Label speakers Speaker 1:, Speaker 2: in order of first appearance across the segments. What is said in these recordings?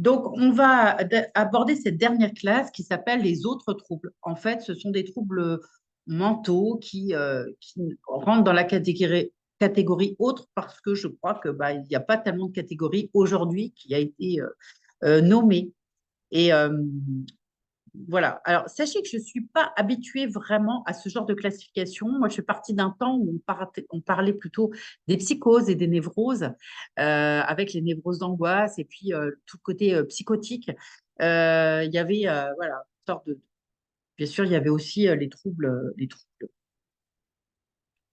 Speaker 1: Donc, on va aborder cette dernière classe qui s'appelle les autres troubles. En fait, ce sont des troubles mentaux qui rentrent dans la catégorie autre parce que je crois que il n'y a pas tellement de catégories aujourd'hui qui a été nommée. Et voilà. Alors, sachez que je ne suis pas habituée vraiment à ce genre de classification. Moi, je fais partie d'un temps où on parlait plutôt des psychoses et des névroses, avec les névroses d'angoisse et puis tout le côté psychotique. Il y avait, voilà, une sorte de. Bien sûr, il y avait aussi les troubles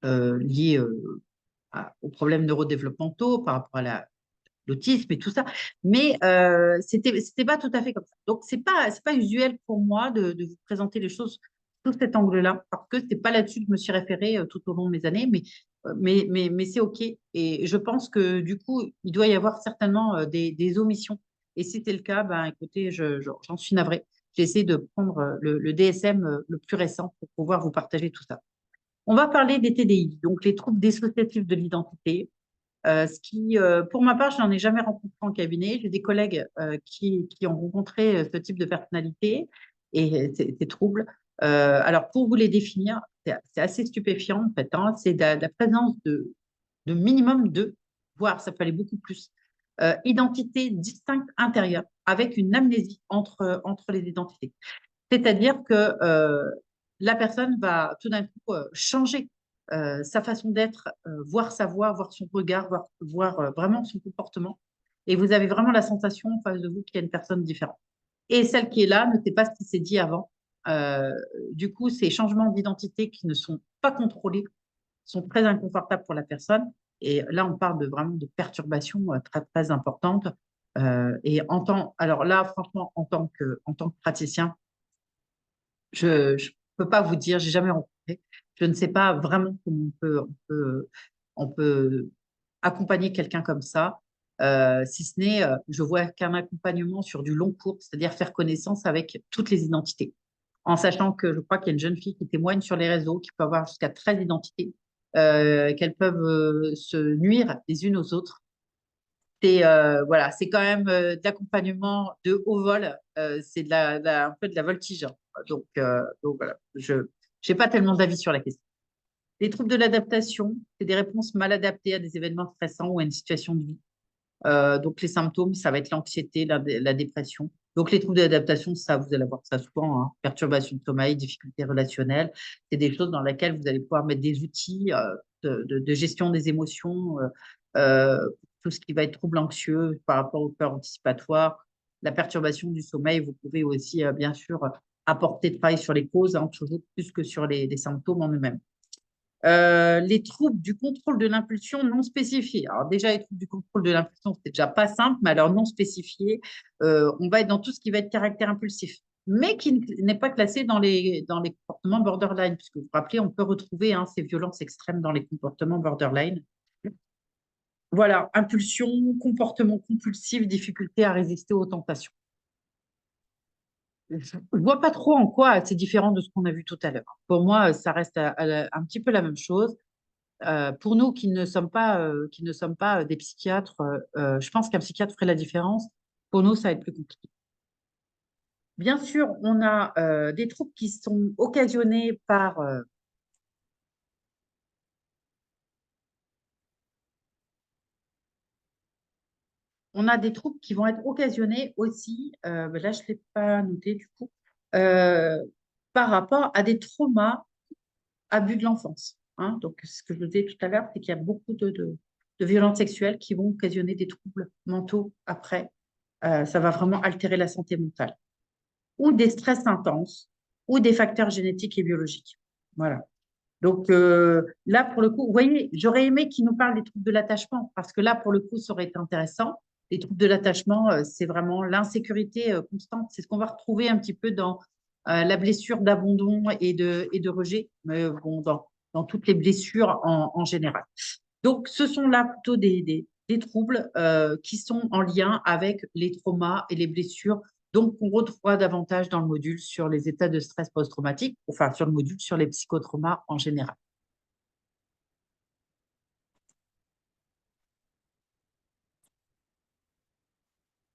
Speaker 1: liés aux problèmes neurodéveloppementaux par rapport à l'autisme et tout ça. Mais c'était pas tout à fait comme ça. Donc, c'est pas usuel pour moi de vous présenter les choses sous cet angle-là, parce que c'est pas là-dessus que je me suis référée tout au long de mes années, mais c'est OK. Et je pense que du coup, il doit y avoir certainement des omissions. Et si c'est le cas, ben, écoutez, j'en suis navrée. J'ai essayé de prendre le DSM le plus récent pour pouvoir vous partager tout ça. On va parler des TDI, donc les troubles dissociatifs de l'identité. Pour ma part, je n'en ai jamais rencontré en cabinet. J'ai des collègues qui ont rencontré ce type de personnalité et ces troubles. Alors, pour vous les définir, c'est assez stupéfiant en fait, hein. C'est la présence de minimum de, voire ça peut aller beaucoup plus, identités distinctes intérieures avec une amnésie entre les identités. C'est-à-dire que la personne va tout d'un coup changer sa façon d'être, voir sa voix, voir son regard, voir vraiment son comportement. Et vous avez vraiment la sensation en face de vous qu'il y a une personne différente. Et celle qui est là ne sait pas ce qui s'est dit avant. Euh, du coup, ces changements d'identité qui ne sont pas contrôlés sont très inconfortables pour la personne. Et là, on parle vraiment de perturbations très, très importantes. Alors là, franchement, en tant que praticien, je ne peux pas vous dire, j'ai jamais rencontré. Je ne sais pas vraiment comment on peut accompagner quelqu'un comme ça, si ce n'est, je vois qu'un accompagnement sur du long cours, c'est-à-dire faire connaissance avec toutes les identités. En sachant que je crois qu'il y a une jeune fille qui témoigne sur les réseaux, qui peut avoir jusqu'à 13 identités, qu'elles peuvent se nuire les unes aux autres. Voilà, c'est quand même de l'accompagnement de haut vol, c'est un peu de la voltige, hein. Donc voilà, je n'ai pas tellement d'avis sur la question. Les troubles de l'adaptation, c'est des réponses mal adaptées à des événements stressants ou à une situation de vie. Donc les symptômes, ça va être l'anxiété, la dépression. Donc les troubles d'adaptation, ça, vous allez avoir ça souvent, hein. Perturbation de sommeil, difficultés relationnelles. C'est des choses dans lesquelles vous allez pouvoir mettre des outils de gestion des émotions, tout ce qui va être trouble anxieux par rapport aux peurs anticipatoires. La perturbation du sommeil, vous pouvez aussi, bien sûr, apporter de travail sur les causes, hein, toujours plus que sur les symptômes en eux-mêmes. Les troubles du contrôle de l'impulsion non spécifiés. Alors déjà, les troubles du contrôle de l'impulsion, c'est déjà pas simple, mais alors non spécifiés, on va être dans tout ce qui va être caractère impulsif, mais qui n'est pas classé dans les comportements borderline, puisque vous vous rappelez, on peut retrouver, hein, ces violences extrêmes dans les comportements borderline. Voilà, impulsion, comportement compulsif, difficulté à résister aux tentations. Je ne vois pas trop en quoi c'est différent de ce qu'on a vu tout à l'heure. Pour moi, ça reste un petit peu la même chose. Pour nous qui ne sommes pas des psychiatres, je pense qu'un psychiatre ferait la différence. Pour nous, ça va être plus compliqué. Bien sûr, on a des troubles qui sont occasionnés par. On a des troubles qui vont être occasionnés aussi, ben là je ne l'ai pas noté du coup, euh, par rapport à des traumas abus de l'enfance, hein. Donc, ce que je vous disais tout à l'heure, c'est qu'il y a beaucoup de violences sexuelles qui vont occasionner des troubles mentaux après. Ça va vraiment altérer la santé mentale. Ou des stress intenses, ou des facteurs génétiques et biologiques. Voilà. Donc là, pour le coup, vous voyez, j'aurais aimé qu'il nous parle des troubles de l'attachement, parce que là, pour le coup, ça aurait été intéressant. Les troubles de l'attachement, c'est vraiment l'insécurité constante. C'est ce qu'on va retrouver un petit peu dans la blessure d'abandon et de rejet, mais bon, dans toutes les blessures en général. Donc, ce sont là plutôt des troubles qui sont en lien avec les traumas et les blessures. Donc, on retrouvera davantage dans le module sur les états de stress post-traumatique, enfin sur le module sur les psychotraumas en général.